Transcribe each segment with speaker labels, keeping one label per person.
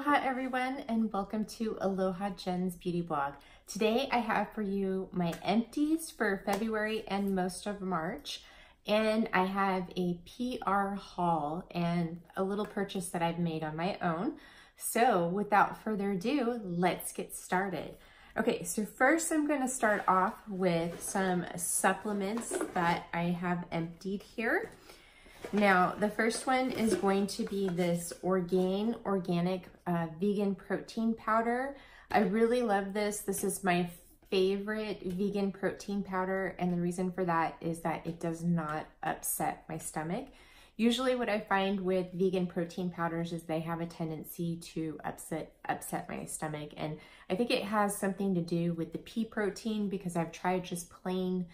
Speaker 1: Aloha everyone, and welcome to Aloha Jen's Beauty Blog. Today I have for you my empties for February and most of March, and I have a PR haul and a little purchase that I've made on my own. So without further ado, let's get started. Okay, so first I'm going to start off with some supplements that I have emptied here. Now, the first one is going to be this Orgain organic vegan protein powder. I really love this. This is my favorite vegan protein powder, and the reason for that is that it does not upset my stomach. Usually what I find with vegan protein powders is they have a tendency to upset my stomach, and I think it has something to do with the pea protein, because I've tried just plain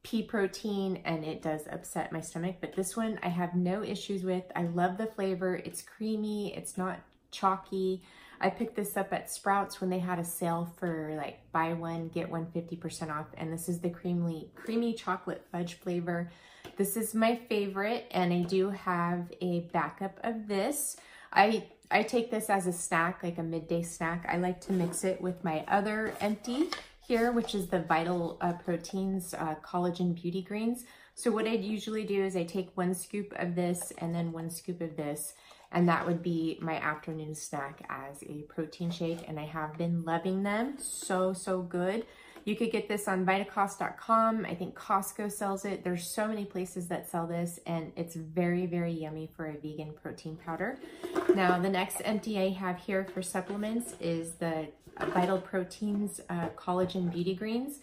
Speaker 1: pea protein and it does upset my stomach. But this one I have no issues with. I love the flavor. It's creamy, it's not chalky. I picked this up at Sprouts when they had a sale for like buy one get one 50% off, and this is the creamy chocolate fudge flavor. This is my favorite, and I do have a backup of this. I take this as a snack, like a midday snack. I like to mix it with my other empty here, which is the Vital Proteins Collagen Beauty Greens. So what I usually do is I take 1 scoop of this and then 1 scoop of this, and that would be my afternoon snack as a protein shake, and I have been loving them. So good. You could get this on vitacost.com. I think Costco sells it. There's so many places that sell this, and it's very yummy for a vegan protein powder. Now, the next empty I have here for supplements is the Vital Proteins Collagen Beauty Greens.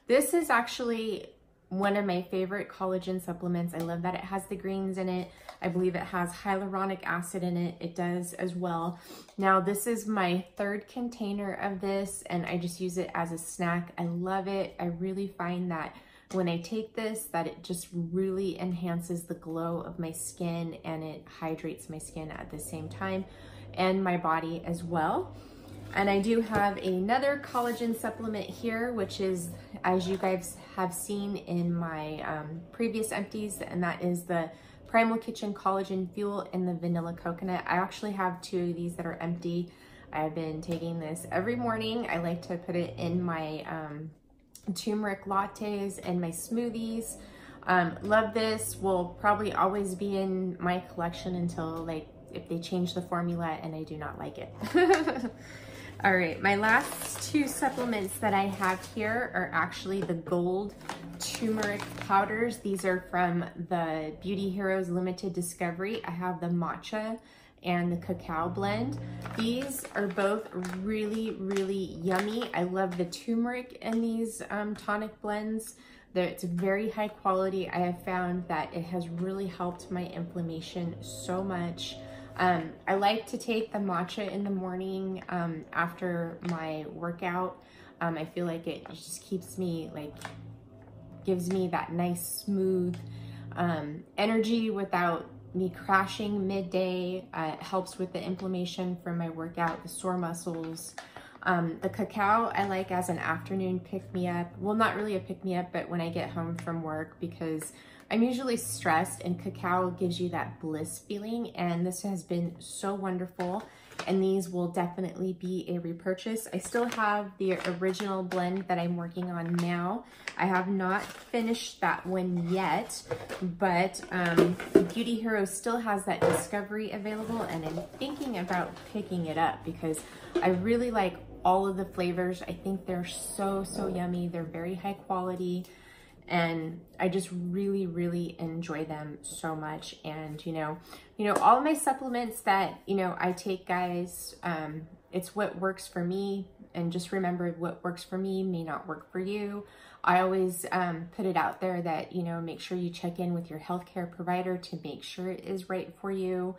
Speaker 1: This is actually one of my favorite collagen supplements. I love that it has the greens in it. I believe it has hyaluronic acid in it. It does as well. Now, this is my 3rd container of this, and I just use it as a snack. I love it. I really find that when I take this, that it just really enhances the glow of my skin, and it hydrates my skin at the same time, and my body as well. And I do have another collagen supplement here, which is, as you guys have seen in my previous empties, and that is the Primal Kitchen Collagen Fuel in the Vanilla Coconut. I actually have 2 of these that are empty. I've been taking this every morning. I like to put it in my turmeric lattes and my smoothies. Love this. Will probably always be in my collection until, like, if they change the formula and I do not like it. All right, my last 2 supplements that I have here are actually the Golde turmeric powders. These are from the Beauty Heroes Limited Discovery. I have the matcha and the cacao blend. These are both really yummy. I love the turmeric in these tonic blends. It's very high quality. I have found that it has really helped my inflammation so much. I like to take the matcha in the morning after my workout. I feel like it just keeps me, like, gives me that nice smooth energy without me crashing midday. It helps with the inflammation from my workout, the sore muscles. The cacao I like as an afternoon pick-me-up. Well, not really a pick-me-up, but when I get home from work, because I'm usually stressed, and cacao gives you that bliss feeling, and this has been so wonderful, and these will definitely be a repurchase. I still have the original blend that I'm working on now. I have not finished that one yet, but Beauty Hero still has that Discovery available, and I'm thinking about picking it up because I really like all of the flavors. I think they're so yummy. They're very high quality, and I just really enjoy them so much. And you know all my supplements that I take, guys, it's what works for me, and just remember, what works for me may not work for you. I always put it out there that make sure you check in with your healthcare provider to make sure it is right for you.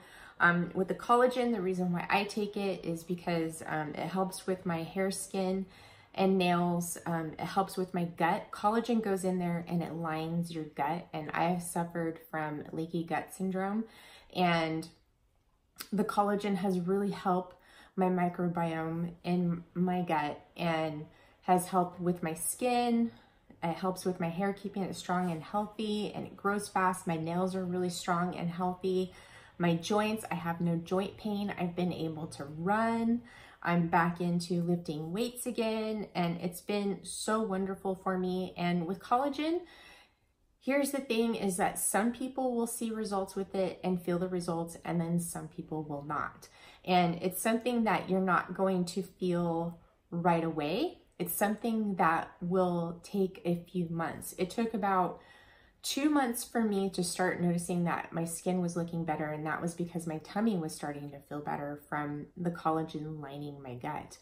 Speaker 1: With the collagen, the reason why I take it is because it helps with my hair, skin, and nails. It helps with my gut. Collagen goes in there and it lines your gut, and I have suffered from leaky gut syndrome, and the collagen has really helped my microbiome in my gut and has helped with my skin. It helps with my hair, keeping it strong and healthy, and it grows fast. My nails are really strong and healthy. my joints. I have no joint pain. I've been able to run. I'm back into lifting weights again, and it's been so wonderful for me. And with collagen, here's the thing is that some people will see results with it and feel the results, and then some people will not. And it's something that you're not going to feel right away. It's something that will take a few months. It took about 2 months for me to start noticing that my skin was looking better, and that was because my tummy was starting to feel better from the collagen lining my gut.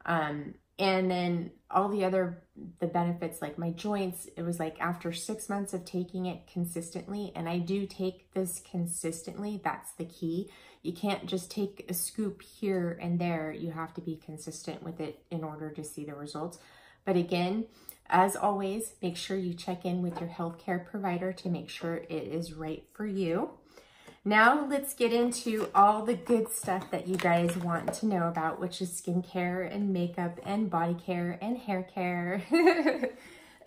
Speaker 1: And then all the benefits, like my joints, it was like after 6 months of taking it consistently, and I do take this consistently, that's the key. You can't just take a scoop here and there. You have to be consistent with it in order to see the results. But again, as always, make sure you check in with your healthcare provider to make sure it is right for you. Now let's get into all the good stuff that you guys want to know about, which is skincare and makeup and body care and hair care.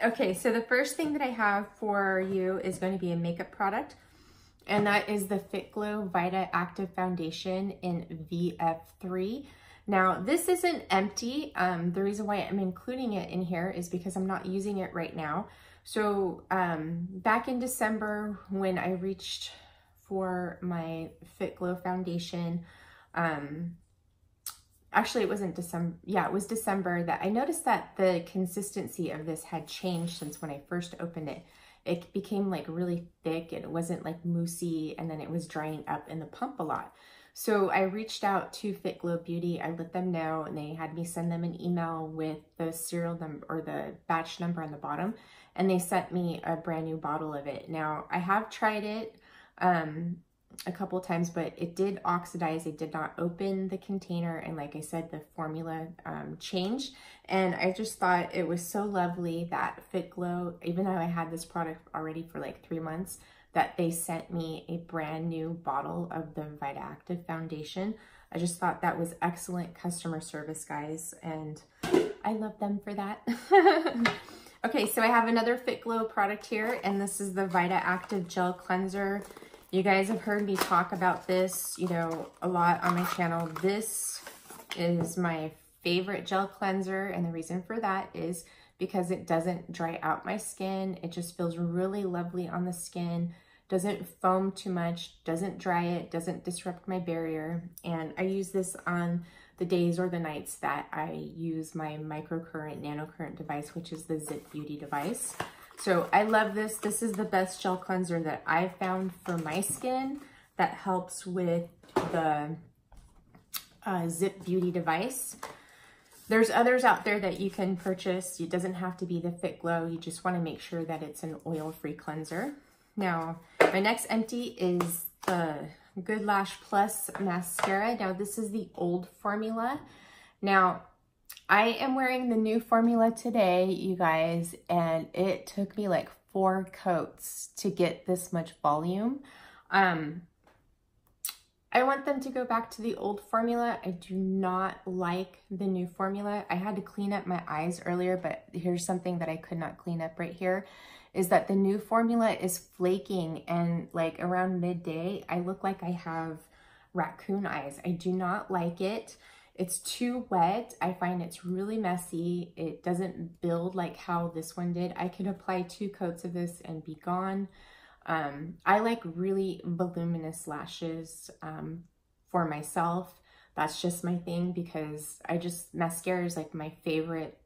Speaker 1: Okay, so the first thing that I have for you is going to be a makeup product, and that is the Fitglow Vita Active Foundation in VF3. Now, this isn't empty. The reason why I'm including it in here is because I'm not using it right now. So back in December, when I reached for my Fitglow foundation, actually it wasn't December, yeah, it was December, that I noticed that the consistency of this had changed since when I first opened it. It became like really thick, and it wasn't like moussey, and then it was drying up in the pump a lot. So I reached out to Fitglow Beauty. I let them know, and they had me send them an email with the serial number or the batch number on the bottom, and they sent me a brand new bottle of it. Now, I have tried it a couple of times, but it did oxidize. It did not open the container, and like I said, the formula changed. And I just thought it was so lovely that Fitglow, even though I had this product already for like 3 months, that they sent me a brand new bottle of the Vita Active Foundation. I just thought that was excellent customer service, guys, and I love them for that. Okay, so I have another Fitglow product here, and this is the Vita Active Gel Cleanser. You guys have heard me talk about this, you know, a lot on my channel. This is my favorite gel cleanser, and the reason for that is because it doesn't dry out my skin. It just feels really lovely on the skin, doesn't foam too much, doesn't dry it, doesn't disrupt my barrier. And I use this on the days or the nights that I use my microcurrent nanocurrent device, which is the Zip Beauty device. So I love this. This is the best gel cleanser that I've found for my skin that helps with the Zip Beauty device. There's others out there that you can purchase. It doesn't have to be the Fitglow. You just want to make sure that it's an oil-free cleanser. Now, my next empty is the Good Lash Plus mascara. Now, this is the old formula. Now, I am wearing the new formula today, you guys, and it took me like 4 coats to get this much volume. I want them to go back to the old formula. I do not like the new formula. I had to clean up my eyes earlier, but here's something that I could not clean up right here, is that the new formula is flaking, and like around midday, I look like I have raccoon eyes. I do not like it. It's too wet. I find it's really messy. It doesn't build like how this one did. I could apply 2 coats of this and be gone. I like really voluminous lashes for myself. That's just my thing, because mascara is like my favorite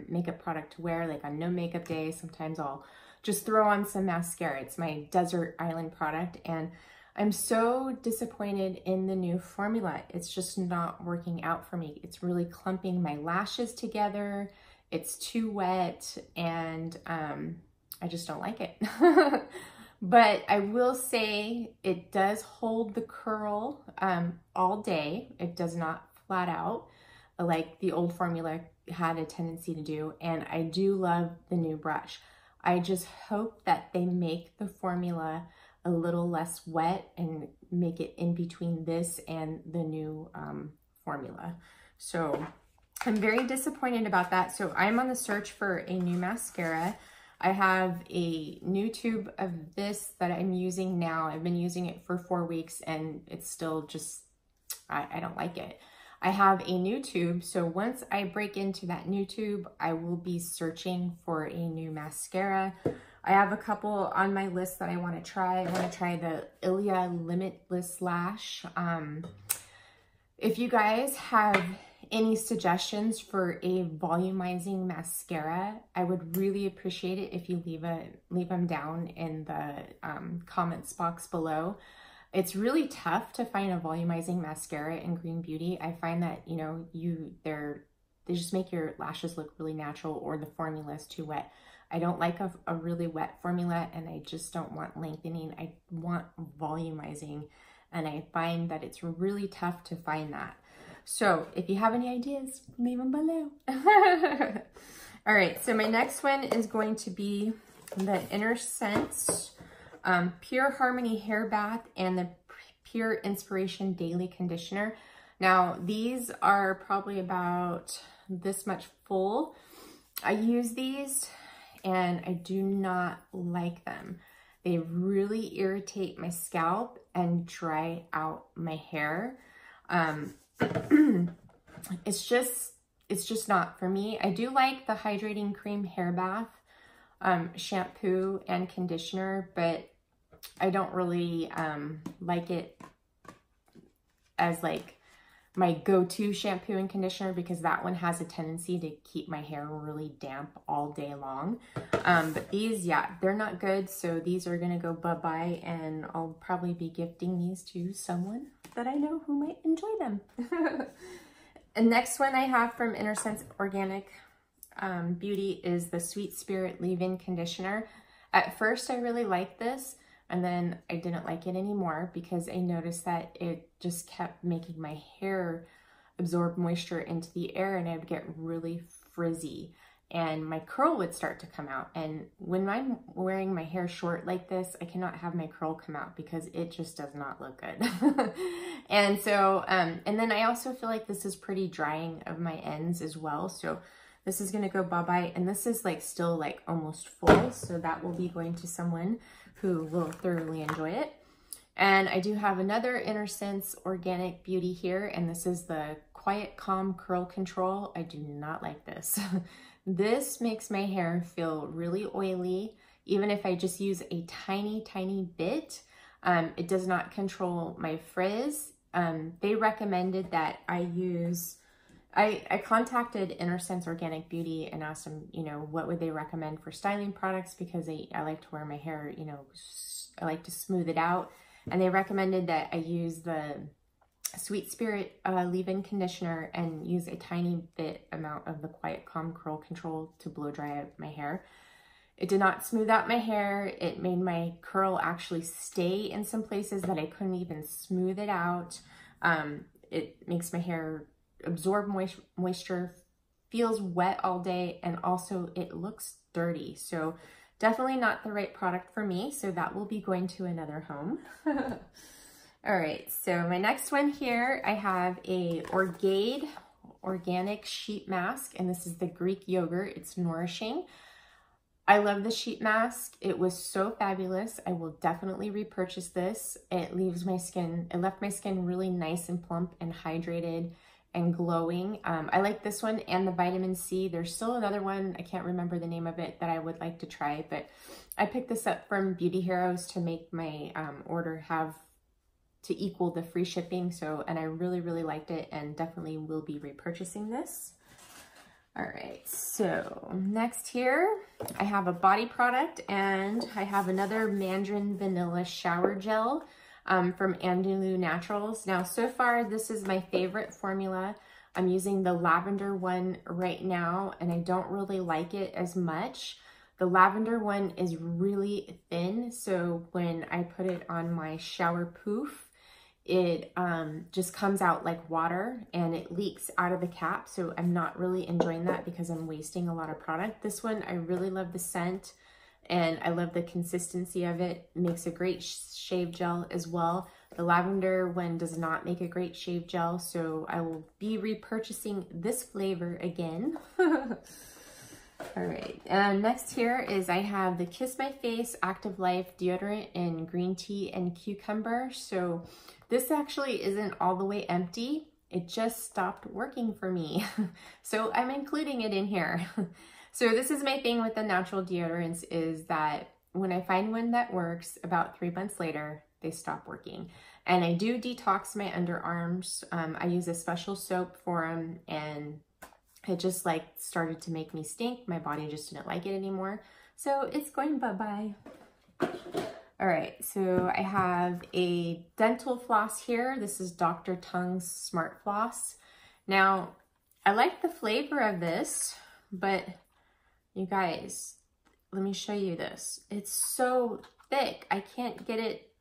Speaker 1: makeup product to wear. Like on no makeup day, sometimes I'll just throw on some mascara. It's my desert island product, and I'm so disappointed in the new formula. It's just not working out for me. It's really clumping my lashes together. It's too wet, and I just don't like it. But I will say it does hold the curl all day. It does not flat out like the old formula had a tendency to do. And I do love the new brush. I just hope that they make the formula a little less wet and make it in between this and the new formula. So I'm very disappointed about that. So I'm on the search for a new mascara. I have a new tube of this that I'm using now. I've been using it for 4 weeks and it's still just, I don't like it. I have a new tube, so once I break into that new tube, I will be searching for a new mascara. I have a couple on my list that I want to try. I want to try the Ilia Limitless Lash. If you guys have any suggestions for a volumizing mascara, I would really appreciate it if you leave them down in the comments box below. It's really tough to find a volumizing mascara in Green Beauty. I find that, you know, they just make your lashes look really natural, or the formula is too wet. I don't like a really wet formula, and I just don't want lengthening. I want volumizing, and I find that it's really tough to find that. So if you have any ideas, leave them below. All right, so my next one is going to be the Innersense Pure Harmony Hair Bath and the Pure Inspiration Daily Conditioner. Now, these are probably about this much full. I use these and I do not like them. They really irritate my scalp and dry out my hair. It's just not for me. I do like the Hydrating Cream Hair Bath shampoo and conditioner, but I don't really like it as like my go-to shampoo and conditioner, because that one has a tendency to keep my hair really damp all day long. But these, yeah, they're not good, so these are gonna go bye-bye, and I'll probably be gifting these to someone that I know who might enjoy them. And next one I have from Innersense Organic Beauty is the Sweet Spirit Leave-In Conditioner. At first I really liked this, and then I didn't like it anymore because I noticed that it just kept making my hair absorb moisture into the air, and I would get really frizzy and my curl would start to come out. And when I'm wearing my hair short like this, I cannot have my curl come out because it just does not look good. And so, and then I also feel like this is pretty drying of my ends as well. So this is gonna go bye-bye, and this is like still like almost full. So that will be going to someone who will thoroughly enjoy it. And I do have another Innersense Organic Beauty here, and this is the Quiet Calm Curl Control. I do not like this. This makes my hair feel really oily, even if I just use a tiny, tiny bit. It does not control my frizz. They recommended that I use, I contacted Innersense Organic Beauty and asked them, you know, what would they recommend for styling products, because I like to wear my hair, you know, I like to smooth it out. And they recommended that I use the Sweet Spirit leave-in conditioner and use a tiny bit amount of the Quiet Calm Curl Control to blow dry out my hair. It did not smooth out my hair. It made my curl actually stay in some places that I couldn't even smooth it out. It makes my hair absorb moisture, feels wet all day, and also it looks dirty. So definitely not the right product for me. So that will be going to another home. All right, so my next one here, I have a Orgaid Organic Sheet Mask, and this is the Greek yogurt. It's nourishing. I love the sheet mask. It was so fabulous. I will definitely repurchase this. It leaves my skin, it left my skin really nice and plump and hydrated and glowing. I like this one and the vitamin C. There's still another one, I can't remember the name of it, that I would like to try, but I picked this up from Beauty Heroes to make my order to equal the free shipping. So, and I really, really liked it, and definitely will be repurchasing this. All right, so next here, I have a body product, and I have another Mandarin Vanilla Shower Gel from Andalou Naturals. Now, so far, this is my favorite formula. I'm using the lavender one right now, and I don't really like it as much. The lavender one is really thin, so when I put it on my shower poof, it just comes out like water, and it leaks out of the cap. So I'm not really enjoying that because I'm wasting a lot of product. This one, I really love the scent, and I love the consistency of it. It makes a great shave gel as well. The lavender one does not make a great shave gel, so I will be repurchasing this flavor again. All right, next here is I have the Kiss My Face Active Life deodorant in green tea and cucumber. So this actually isn't all the way empty. It just stopped working for me. So I'm including it in here. So this is my thing with the natural deodorants, is that when I find one that works, about 3 months later, they stop working. And I do detox my underarms. I use a special soap for them, and it just like started to make me stink. My body just didn't like it anymore. So it's going bye-bye. All right, so I have a dental floss here. This is Dr. Tungs Smart Floss. Now, I like the flavor of this, but you guys, let me show you this. It's so thick. I can't get it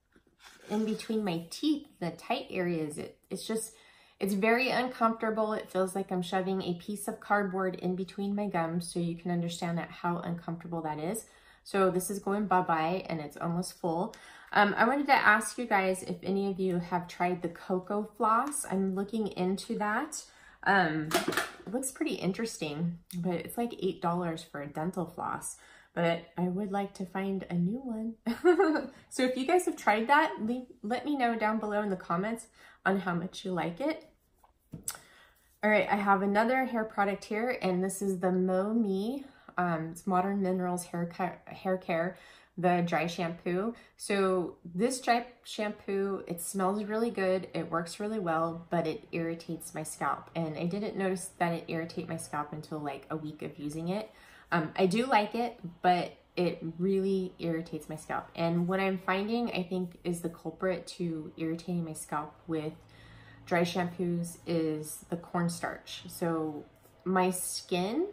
Speaker 1: in between my teeth, the tight areas. It's very uncomfortable. It feels like I'm shoving a piece of cardboard in between my gums, so you can understand how uncomfortable that is. So this is going bye-bye, and it's almost full. I wanted to ask you guys if any of you have tried the cocoa floss. I'm looking into that. It looks pretty interesting, but it's like $8 for a dental floss. But I would like to find a new one. So if you guys have tried that, let me know down below in the comments on how much you like it. All right, I have another hair product here, and this is the MoMi it's Modern Minerals hair care, the dry shampoo. So this dry shampoo, it smells really good, it works really well, but it irritates my scalp. And I didn't notice that it irritated my scalp until like a week of using it. I do like it, but it really irritates my scalp. And what I'm finding, I think, is the culprit to irritating my scalp with dry shampoos is the cornstarch. So my skin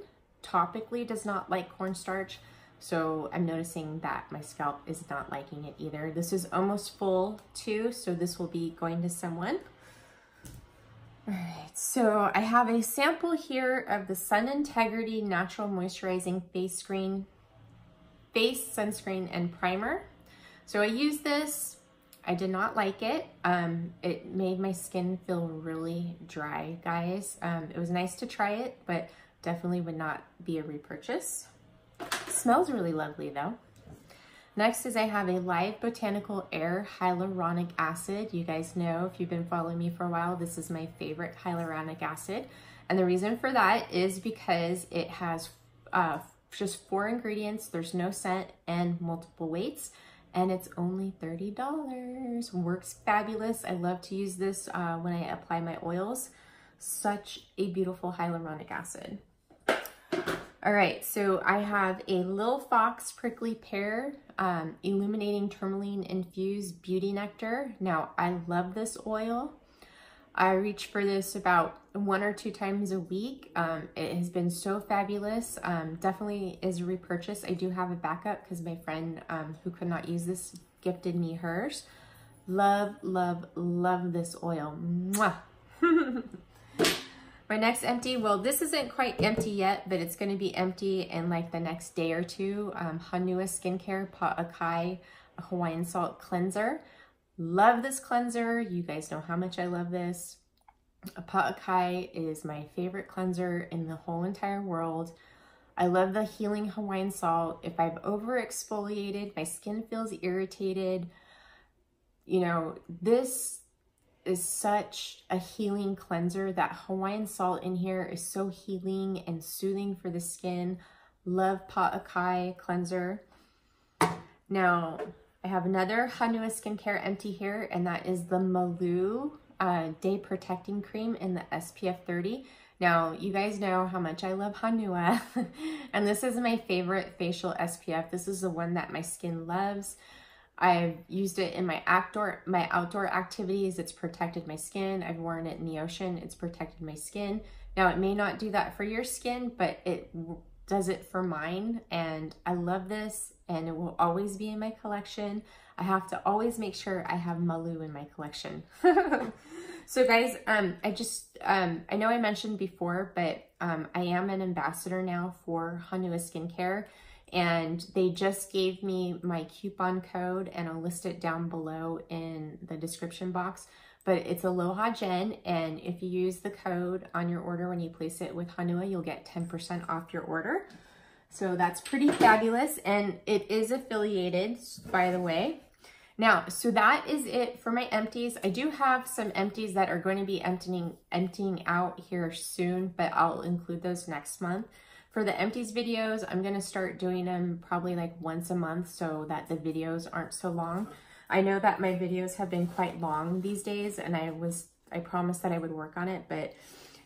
Speaker 1: topically does not like cornstarch, so I'm noticing that my scalp is not liking it either. This is almost full too, so this will be going to someone. All right, so I have a sample here of the Suntegrity Natural Moisturizing Face Sunscreen and Primer. So I used this. I did not like it. It made my skin feel really dry, guys. It was nice to try it, but definitely would not be a repurchase. Smells really lovely though. Next is I have a Live Botanical Air Hyaluronic Acid. You guys know, if you've been following me for a while, this is my favorite hyaluronic acid. And the reason for that is because it has just 4 ingredients, there's no scent, and multiple weights. And it's only $30. Works fabulous. I love to use this when I apply my oils. Such a beautiful hyaluronic acid. All right, so I have a LilFox Prickly Pear Illuminating Tourmaline Infused Beauty Nectar. Now, I love this oil. I reach for this about 1 or 2 times a week. It has been so fabulous. Definitely is a repurchase. I do have a backup because my friend who could not use this gifted me hers. Love, love, love this oil. Mwah. My next empty, well, this isn't quite empty yet, but it's going to be empty in like the next day or two. Honua Skincare Pa'akai Hawaiian Salt Cleanser. Love this cleanser. You guys know how much I love this. Pa'akai is my favorite cleanser in the whole entire world. I love the healing Hawaiian salt. If I've over exfoliated, my skin feels irritated. You know, this is such a healing cleanser. That Hawaiian salt in here is so healing and soothing for the skin. Love Pa'akai cleanser. Now, I have another Honua Skincare empty here, and that is the Malu Day Protecting Cream in the SPF 30. Now, you guys know how much I love Honua, and this is my favorite facial SPF. This is the one that my skin loves. I've used it in my outdoor activities. It's protected my skin. I've worn it in the ocean. It's protected my skin. Now, it may not do that for your skin, but it does it for mine, and I love this, and it will always be in my collection. I have to always make sure I have Malu in my collection. So guys, I know I mentioned before, but I am an ambassador now for Honua Skincare, and they just gave me my coupon code, and I'll list it down below in the description box. But it's Aloha Jen, and if you use the code on your order when you place it with Honua, you'll get 10% off your order. So that's pretty fabulous, and it is affiliated, by the way. Now, so that is it for my empties. I do have some empties that are going to be emptying out here soon, but I'll include those next month. For the empties videos, I'm going to start doing them probably like once a month so that the videos aren't so long. I know that my videos have been quite long these days, and I promised that I would work on it, but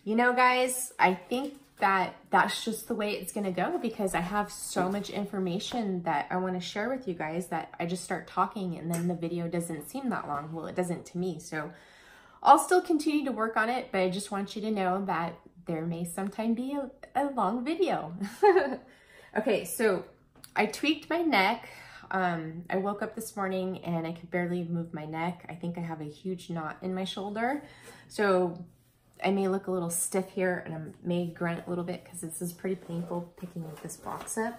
Speaker 1: you know, guys, I think that that's just the way it's going to go, because I have so much information that I want to share with you guys that I just start talking and then the video doesn't seem that long. Well, it doesn't to me. So I'll still continue to work on it, but I just want you to know that there may sometime be a long video. Okay, so I tweaked my neck. I woke up this morning and I could barely move my neck. I think I have a huge knot in my shoulder. So I may look a little stiff here, and I may grunt a little bit because this is pretty painful picking this box up.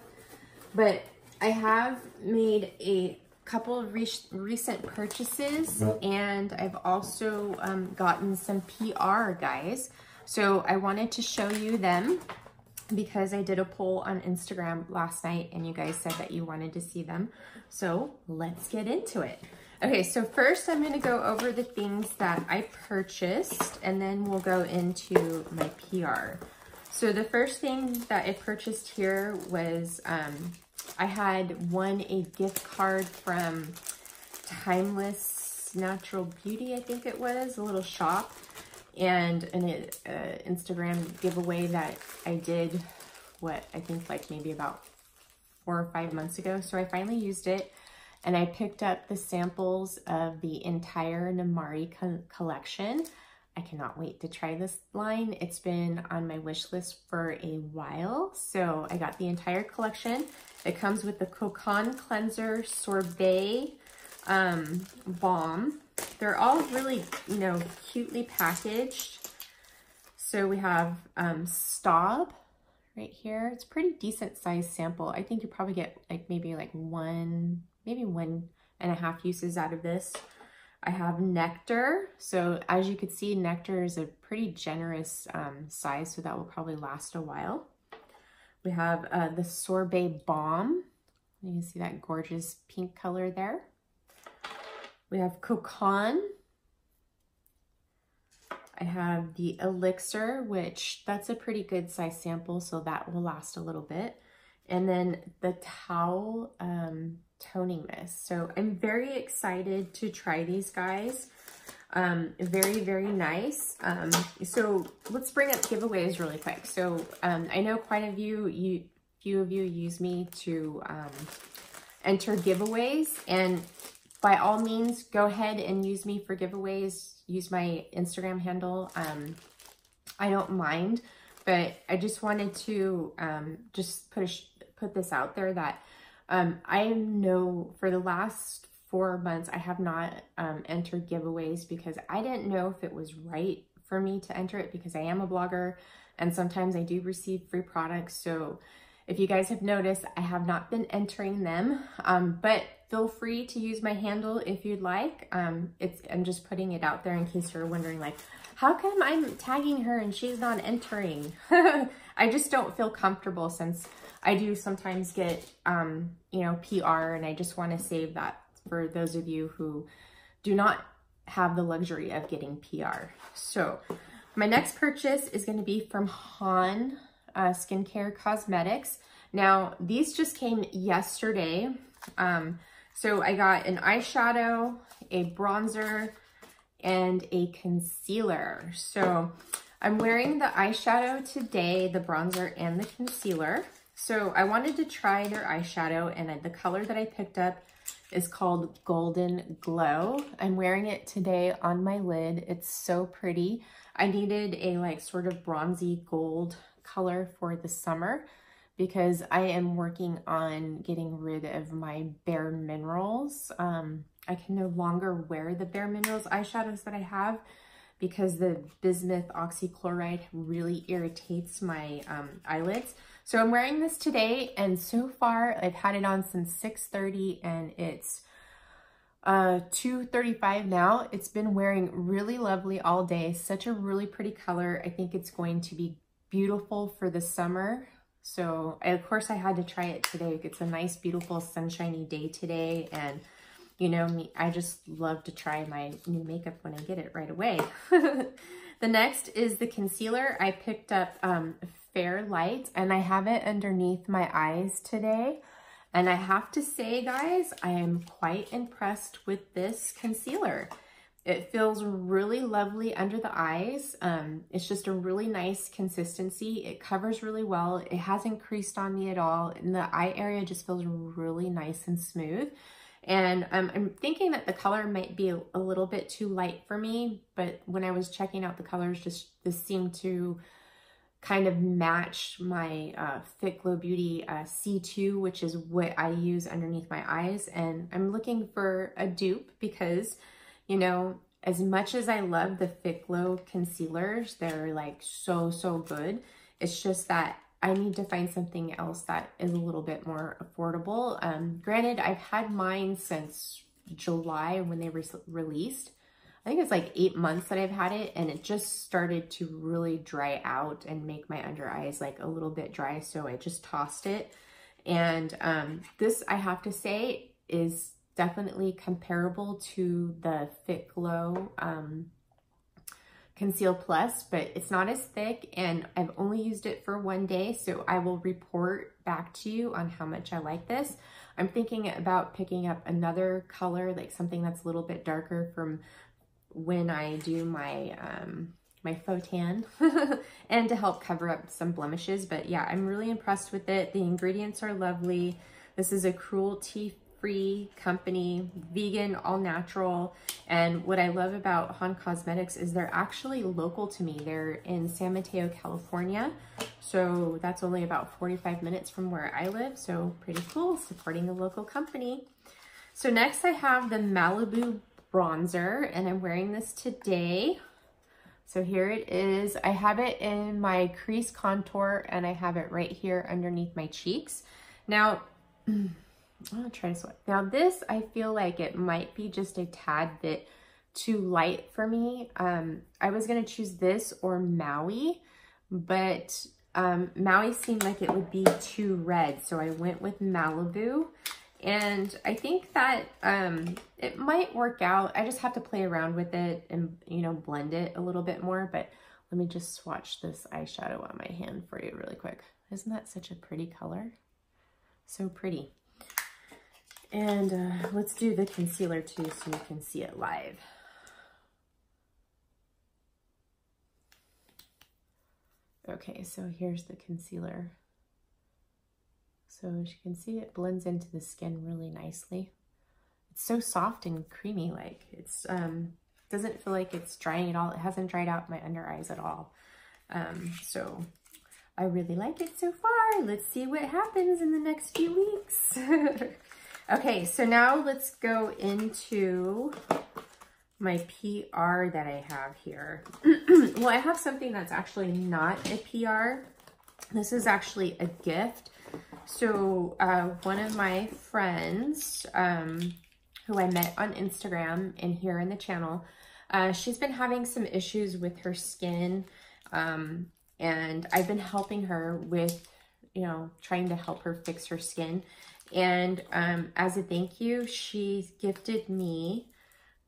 Speaker 1: But I have made a couple of recent purchases, and I've also gotten some PR, guys. So I wanted to show you them because I did a poll on Instagram last night and you guys said that you wanted to see them. So let's get into it. Okay, so first I'm going to go over the things that I purchased, and then we'll go into my PR. So the first thing that I purchased here was, I had won a gift card from Timeless Natural Beauty, I think it was, a little shop, and an Instagram giveaway that I did, what, I think like maybe about 4 or 5 months ago. So I finally used it. And I picked up the samples of the entire Namari collection. I cannot wait to try this line. It's been on my wish list for a while. So I got the entire collection. It comes with the Cocon Cleanser Sorbet Balm. They're all really, you know, cutely packaged. So we have Staub right here. It's a pretty decent size sample. I think you probably get like maybe like maybe 1.5 uses out of this. I have Nectar. So as you can see, Nectar is a pretty generous size, so that will probably last a while. We have the Sorbet Balm. You can see that gorgeous pink color there. We have Cocon. I have the Elixir, which that's a pretty good size sample, so that will last a little bit. And then the Towel Toning Mist. So I'm very excited to try these, guys. Very, very nice. So let's bring up giveaways really quick. So I know quite a few of you use me to enter giveaways, and by all means, go ahead and use me for giveaways. Use my Instagram handle. I don't mind, but I just wanted to just put this out there that I know for the last 4 months, I have not entered giveaways because I didn't know if it was right for me to enter it, because I am a blogger and sometimes I do receive free products. So if you guys have noticed, I have not been entering them, but feel free to use my handle if you'd like. I'm just putting it out there in case you're wondering, like, how come I'm tagging her and she's not entering? I just don't feel comfortable, since I do sometimes get, you know, PR, and I just want to save that for those of you who do not have the luxury of getting PR. So my next purchase is going to be from Honua Skincare Cosmetics. Now, these just came yesterday. So I got an eyeshadow, a bronzer, and a concealer. So I'm wearing the eyeshadow today, the bronzer, and the concealer. So I wanted to try their eyeshadow, and the color that I picked up is called Golden Glow. I'm wearing it today on my lid. It's so pretty. I needed a like sort of bronzy gold color for the summer because I am working on getting rid of my Bare Minerals. I can no longer wear the Bare Minerals eyeshadows that I have because the bismuth oxychloride really irritates my eyelids. So I'm wearing this today, and so far I've had it on since 6:30 and it's 2:35 now. It's been wearing really lovely all day. Such a really pretty color. I think it's going to be beautiful for the summer. So of course I had to try it today. It's a nice, beautiful, sunshiny day today. And you know me, I just love to try my new makeup when I get it right away. The next is the concealer. I picked up Fair Light, and I have it underneath my eyes today. And I have to say, guys, I am quite impressed with this concealer. It feels really lovely under the eyes. It's just a really nice consistency. It covers really well. It hasn't creased on me at all. And the eye area just feels really nice and smooth. And I'm thinking that the color might be a little bit too light for me, but when I was checking out the colors, this seemed to kind of match my Fitglow Beauty C2, which is what I use underneath my eyes. And I'm looking for a dupe because, you know, as much as I love the Fitglow concealers, they're like so good. It's just that I need to find something else that is a little bit more affordable. Granted, I've had mine since July when they released. I think it's like 8 months that I've had it, and it just started to really dry out and make my under eyes like a little bit dry, so I just tossed it. And this, I have to say, is definitely comparable to the Fitglow Conceal Plus, but it's not as thick, and I've only used it for 1 day, so I will report back to you on how much I like this. I'm thinking about picking up another color, like something that's a little bit darker from when I do my my faux tan and to help cover up some blemishes. But yeah, I'm really impressed with it. The ingredients are lovely. This is a cruelty-free company, vegan, all natural. And what I love about Han Cosmetics is they're actually local to me. They're in San Mateo, California. So that's only about 45 minutes from where I live. So pretty cool, supporting a local company. So next I have the Malibu bronzer, and I'm wearing this today. So here it is. I have it in my crease contour, and I have it right here underneath my cheeks. Now, I'll try this one. Now this, I feel like it might be just a tad bit too light for me. I was gonna choose this or Maui, but Maui seemed like it would be too red, so I went with Malibu. And I think that it might work out. I just have to play around with it and, you know, blend it a little bit more. But let me just swatch this eyeshadow on my hand for you really quick. Isn't that such a pretty color? So pretty. And let's do the concealer too so you can see it live. Okay, so here's the concealer. So as you can see, it blends into the skin really nicely. It's so soft and creamy, like it's doesn't feel like it's drying at all. It hasn't dried out my under eyes at all. So I really like it so far. Let's see what happens in the next few weeks. Okay, so now let's go into my PR that I have here. Well, I have something that's actually not a PR. This is actually a gift. So one of my friends who I met on Instagram and here in the channel, she's been having some issues with her skin, and I've been helping her with, you know, trying to help her fix her skin. And as a thank you, she gifted me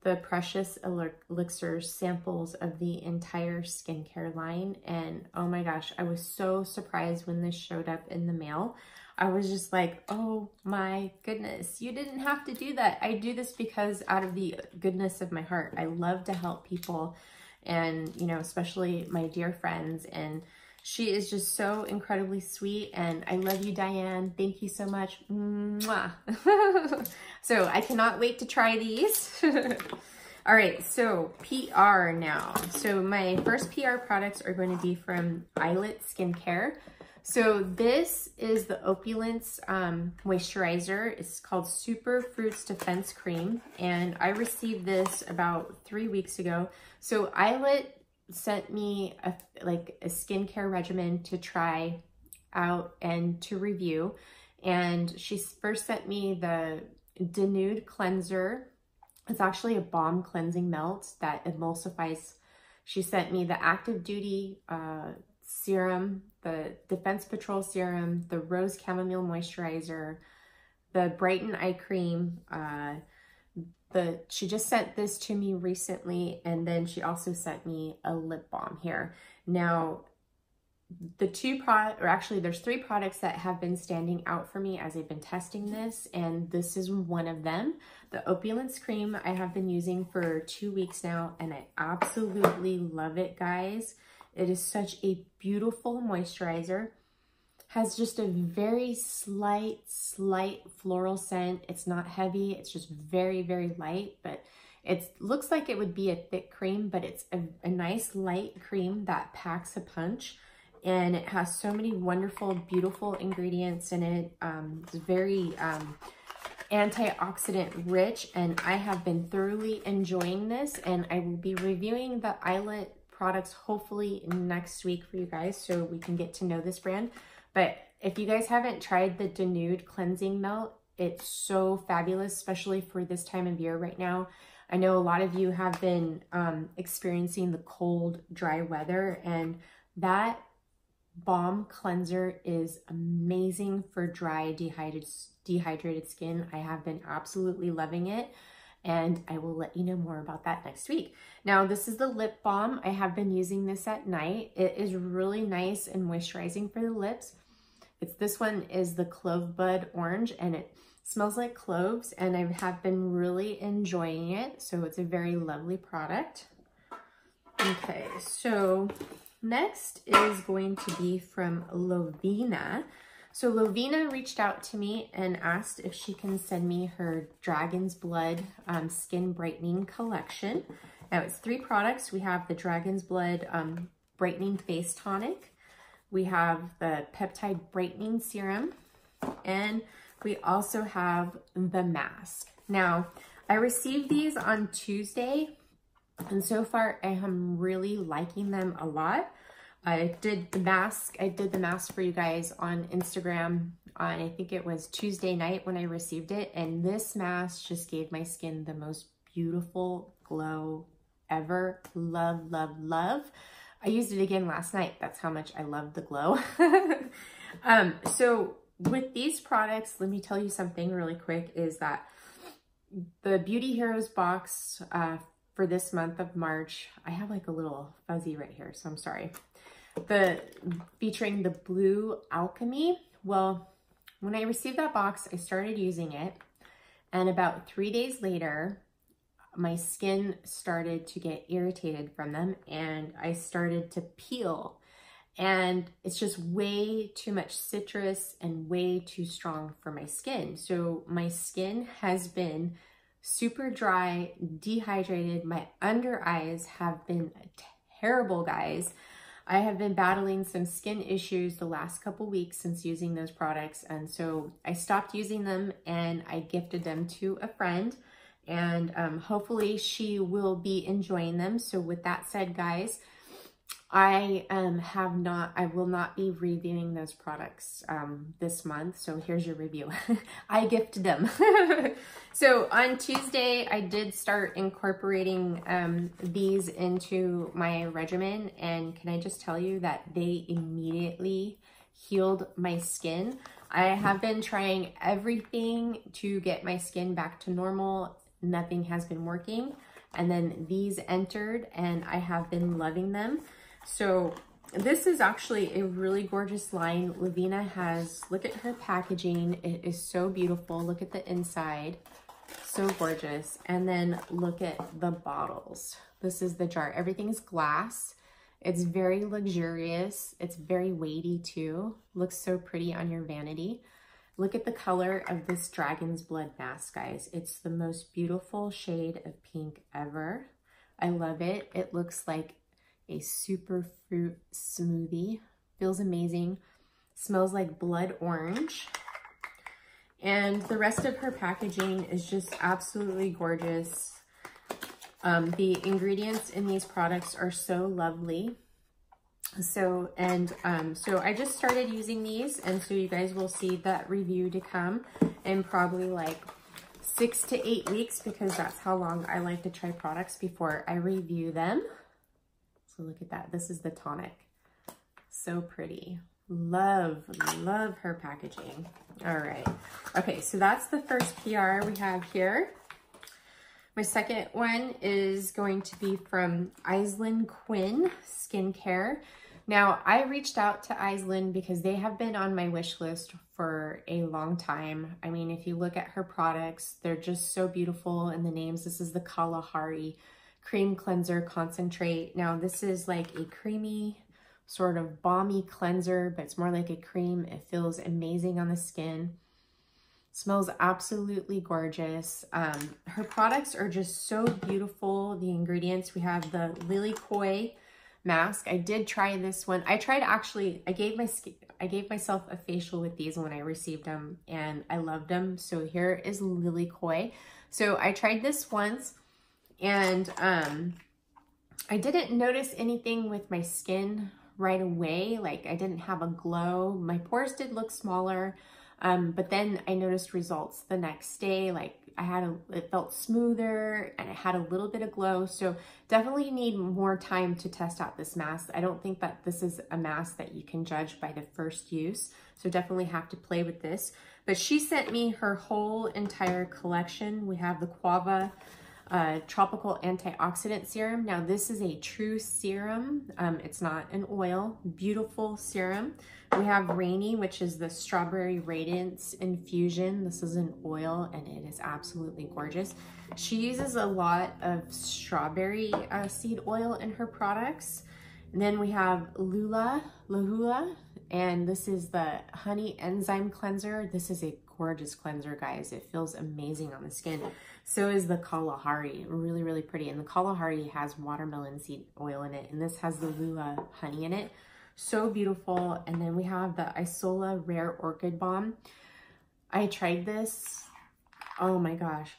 Speaker 1: the Precious Elixir samples of the entire skincare line. And oh my gosh, I was so surprised when this showed up in the mail. I was just like, oh my goodness, you didn't have to do that. I do this because out of the goodness of my heart, I love to help people, and, you know, especially my dear friends. And she is just so incredibly sweet, and I love you, Diane. Thank you so much. Mwah. So I cannot wait to try these. All right, so PR now. So my first PR products are going to be from Aislin Skincare. So this is the Opulence moisturizer. It's called Super Fruits Defense Cream, and I received this about 3 weeks ago. So Aislin sent me a skincare regimen to try out and to review, and she first sent me the Denude Cleanser. It's actually a balm cleansing melt that emulsifies. She sent me the Active Duty serum the Defense Patrol Serum, the Rose Chamomile Moisturizer, the Brighten Eye Cream. She just sent this to me recently, and then she also sent me a lip balm here. Now, there's 3 products that have been standing out for me as I've been testing this, and this is one of them. The Opulence Cream I have been using for 2 weeks now, and I absolutely love it, guys. It is such a beautiful moisturizer. Has just a very slight floral scent. It's not heavy, it's just very, very light, but it looks like it would be a thick cream, but it's a nice light cream that packs a punch. And it has so many wonderful, beautiful ingredients in it. It's very antioxidant rich, and I have been thoroughly enjoying this, and I will be reviewing the Islet products hopefully next week for you guys so we can get to know this brand. But if you guys haven't tried the Denude Cleansing Melt, it's so fabulous, especially for this time of year right now. I know a lot of you have been experiencing the cold, dry weather, and that balm cleanser is amazing for dry, dehydrated skin. I have been absolutely loving it, and I will let you know more about that next week. Now, this is the lip balm. I have been using this at night. It is really nice and moisturizing for the lips. This one is the Clove Bud Orange, and it smells like cloves, and I have been really enjoying it. So it's a very lovely product. Okay, so next is going to be from Lovina. So Lovina reached out to me and asked if she can send me her Dragon's Blood Skin Brightening Collection. Now it's 3 products. We have the Dragon's Blood Brightening Face Tonic. We have the Peptide Brightening Serum. And we also have the mask. Now, I received these on Tuesday, and so far I am really liking them a lot. I did the mask for you guys on Instagram on, I think it was Tuesday night when I received it, and this mask just gave my skin the most beautiful glow ever. Love, love, love. I used it again last night. That's how much I love the glow. So with these products, let me tell you something really quick, is that the Beauty Heroes box for this month of March, I have like a little fuzzy right here, so I'm sorry. Featuring the Blue Alchemy. Well, when I received that box, I started using it, and about 3 days later, my skin started to get irritated from them, and I started to peel, and it's just way too much citrus and way too strong for my skin. So my skin has been super dry, dehydrated. My under eyes have been terrible, guys. I have been battling some skin issues the last couple weeks since using those products, and so I stopped using them and I gifted them to a friend, and hopefully she will be enjoying them. So with that said, guys, I will not be reviewing those products this month. So here's your review. I gifted them. So on Tuesday, I did start incorporating these into my regimen. And can I just tell you that they immediately healed my skin. I have been trying everything to get my skin back to normal. Nothing has been working. And then these entered and I have been loving them. So this is actually a really gorgeous line. Lovina has, look at her packaging. It is so beautiful. Look at the inside. So gorgeous. And then look at the bottles. This is the jar. Everything is glass. It's very luxurious. It's very weighty too. Looks so pretty on your vanity. Look at the color of this Dragon's Blood mask, guys. It's the most beautiful shade of pink ever. I love it. It looks like a super fruit smoothie. Feels amazing. Smells like blood orange. And the rest of her packaging is just absolutely gorgeous. The ingredients in these products are so lovely. So I just started using these, and so you guys will see that review to come in probably like 6 to 8 weeks, because that's how long I like to try products before I review them. So look at that. This is the tonic. So pretty. Love her packaging. All right. Okay, so that's the first PR we have here. My second one is going to be from Aislin Quinn Skincare. Now, I reached out to Aislin because they have been on my wish list for a long time. I mean, if you look at her products, they're just so beautiful in the names. This is the Kalahari Cream Cleanser Concentrate. Now, this is like a creamy, sort of balmy cleanser, but it's more like a cream. It feels amazing on the skin. Smells absolutely gorgeous. Her products are just so beautiful. The ingredients, we have the Lily Koi mask. I did try this one. I gave myself a facial with these when I received them, and I loved them. So here is Lily Koi. So I tried this once, and I didn't notice anything with my skin right away. Like, I didn't have a glow. My pores did look smaller, but then I noticed results the next day. Like, it felt smoother and it had a little bit of glow. So definitely need more time to test out this mask. I don't think that this is a mask that you can judge by the first use. So definitely have to play with this. But she sent me her whole entire collection. We have the Quava Tropical Antioxidant Serum. Now, this is a true serum. It's not an oil. Beautiful serum. We have Rainy, which is the Strawberry Radiance Infusion. This is an oil, and it is absolutely gorgeous. She uses a lot of strawberry seed oil in her products. And then we have Lahula, and this is the Honey Enzyme Cleanser. This is a gorgeous cleanser, guys. It feels amazing on the skin. So is the Kalahari, really, really pretty. And the Kalahari has watermelon seed oil in it, and this has the Lula honey in it. So beautiful. And then we have the Isola Rare Orchid Balm. I tried this. Oh my gosh.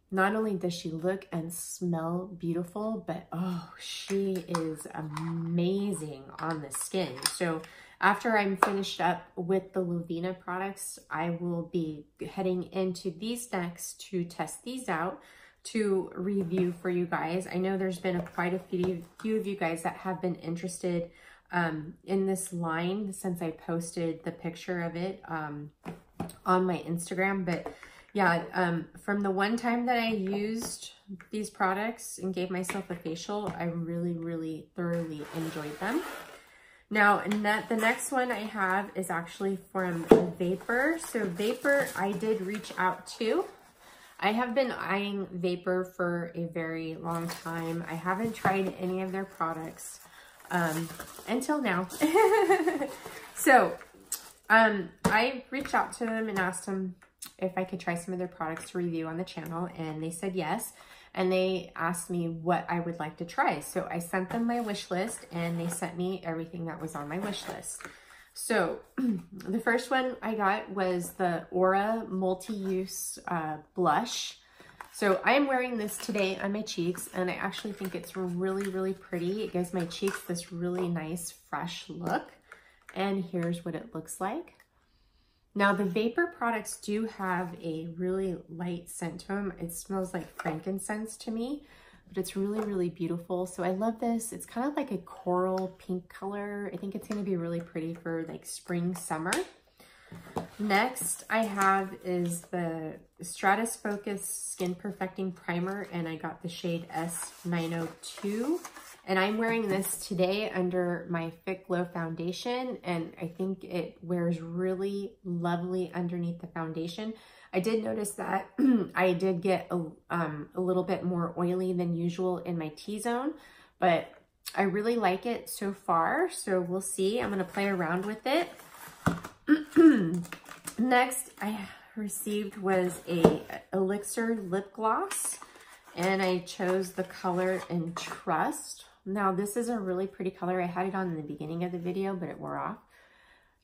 Speaker 1: Not only does she look and smell beautiful, but oh, she is amazing on the skin. So after I'm finished up with the Lovina products, I will be heading into these next to test these out to review for you guys. I know there's been quite a few of you guys that have been interested in this line since I posted the picture of it on my Instagram. But yeah, from the one time that I used these products and gave myself a facial, I really, really thoroughly enjoyed them. Now, the next one I have is actually from Vapor. So Vapor, I did reach out to. I have been eyeing Vapor for a very long time. I haven't tried any of their products until now. So I reached out to them and asked them if I could try some of their products to review on the channel, and they said yes. And they asked me what I would like to try. So I sent them my wish list, and they sent me everything that was on my wish list. So the first one I got was the Aura Multi-Use Blush. So I'm wearing this today on my cheeks, and I actually think it's really, really pretty. It gives my cheeks this really nice, fresh look. And here's what it looks like. Now, the Vapor products do have a really light scent to them. It smells like frankincense to me, but it's really, really beautiful. So I love this. It's kind of like a coral pink color. I think it's going to be really pretty for like spring, summer. Next I have is the Stratus Focus Skin Perfecting Primer, and I got the shade S902. And I'm wearing this today under my Fitglow foundation, and I think it wears really lovely underneath the foundation. I did notice that I did get a little bit more oily than usual in my T-zone, but I really like it so far, so we'll see. I'm going to play around with it. Next I received was a Elixir lip gloss, and I chose the color in Trust. Now, this is a really pretty color. I had it on in the beginning of the video, but it wore off.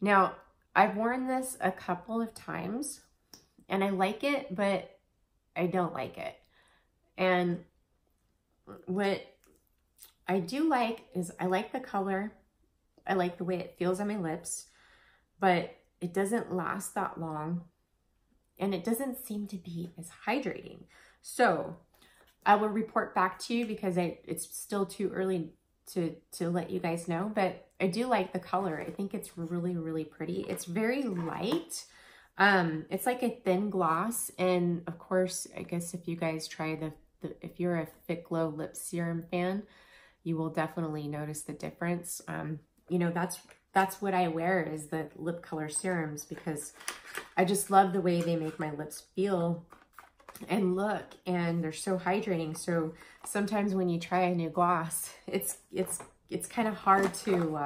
Speaker 1: Now, I've worn this a couple of times, and I like it, but I don't like it. And what I do like is I like the color. I like the way it feels on my lips, but it doesn't last that long, and it doesn't seem to be as hydrating. So I will report back to you because it's still too early to let you guys know, but I do like the color. I think it's really, really pretty. It's very light. It's like a thin gloss. And of course, I guess if you guys try if you're a Fitglow lip serum fan, you will definitely notice the difference. You know, that's what I wear is the lip color serums, because I just love the way they make my lips feel and look, and they're so hydrating. So sometimes when you try a new gloss, it's kind of hard to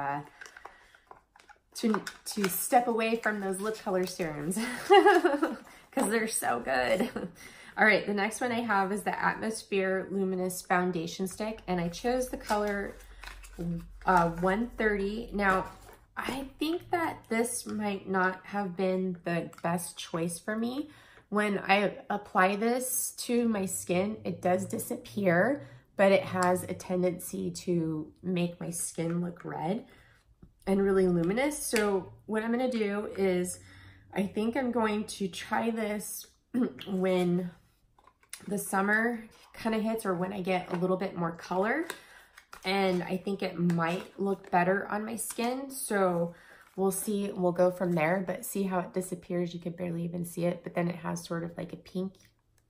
Speaker 1: step away from those lip color serums because they're so good. All right, the next one I have is the Atmosphere Luminous Foundation Stick, and I chose the color 130. Now, I think that this might not have been the best choice for me. When I apply this to my skin, it does disappear, but it has a tendency to make my skin look red and really luminous. So what I'm gonna do is, I think I'm going to try this when the summer kind of hits, or when I get a little bit more color, and I think it might look better on my skin. So we'll see, we'll go from there, but see how it disappears. You can barely even see it, but then it has sort of like a pink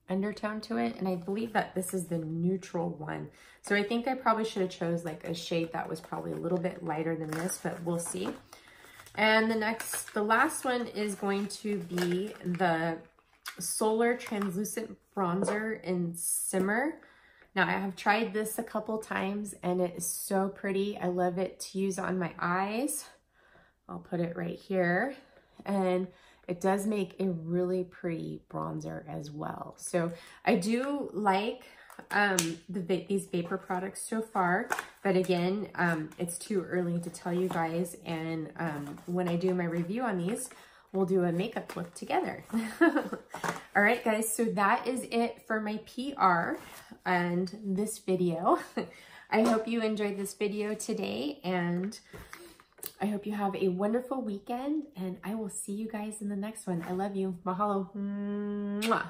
Speaker 1: undertone to it. And I believe that this is the neutral one. So I think I probably should have chose like a shade that was probably a little bit lighter than this, but we'll see. And the last one is going to be the Solar Translucent Bronzer in Simmer. Now, I have tried this a couple times and it is so pretty. I love it to use on my eyes. I'll put it right here. And it does make a really pretty bronzer as well. So I do like these vapor products so far, but again, it's too early to tell you guys. And when I do my review on these, we'll do a makeup look together. All right, guys, so that is it for my PR and this video. I hope you enjoyed this video today, and I hope you have a wonderful weekend, and I will see you guys in the next one. I love you. Mahalo. Mwah.